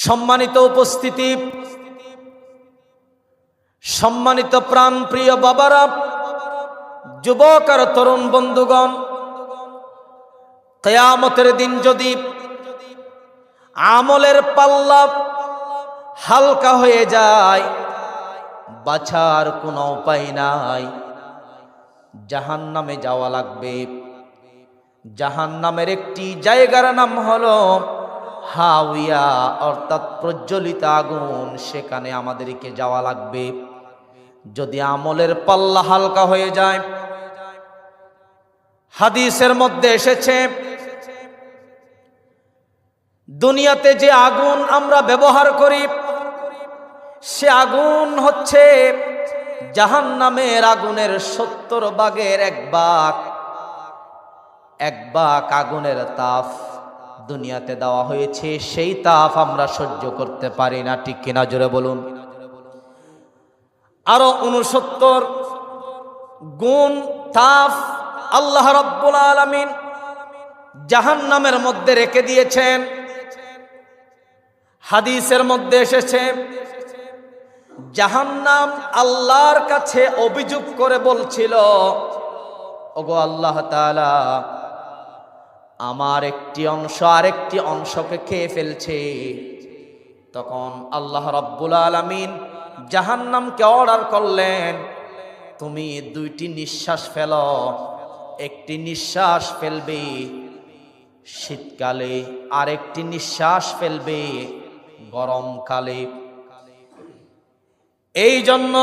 সম্মানিত উপস্থিতি, সম্মানিত প্রাণপ্রিয় বাবারা, যুবক আর তরুণ বন্ধুগণ, কিয়ামতের দিন যদি আমলের পাল্লা হালকা হয়ে যায়, বাঁচার কোনো উপায় নাই, জাহান্নামে যাওয়া লাগবে। জাহান্নামের একটি জায়গার নাম হলো হাওয়া, অর্থাৎ প্রজ্বলিত আগুন। সেখানে আমাদেরকে যাওয়া লাগবে। যদি আমলের পাল্লা হালকা হয়ে যায়, হাদিসের মধ্যে এসেছে দুনিয়াতে যে আগুন আমরা ব্যবহার করি সে আগুন হচ্ছে জাহান্নামের আগুনের 70 ভাগের 1 ভাগ। 1 ভাগ আগুনের তাপ দুনিয়াতে দেওয়া হয়েছে, সেই তাপ আমরা সহ্য করতে পারি না। ঠিক কিনা জোরে বলুন। আরো 69 গুণ তাপ আল্লাহ রাব্বুল আলামিন জাহান্নামের মধ্যে রেখে দিয়েছেন। হাদিসের মধ্যে এসেছে জাহান্নাম আল্লাহর কাছে অভিযোগ করে বলছিল, ওগো আল্লাহ তাআলা, আমার একটি অংশ আরেকটি অংশকে খেয়ে ফেলছে। তখন আল্লাহ রাব্বুল আলামিন জাহান্নামকে অর্ডার করলেন, তুমি 2টি নিঃশ্বাস ফেলো। একটি নিঃশ্বাস ফেলবে শীতকালে, আরেকটি নিঃশ্বাস ফেলবে গরমকালে। এই জন্য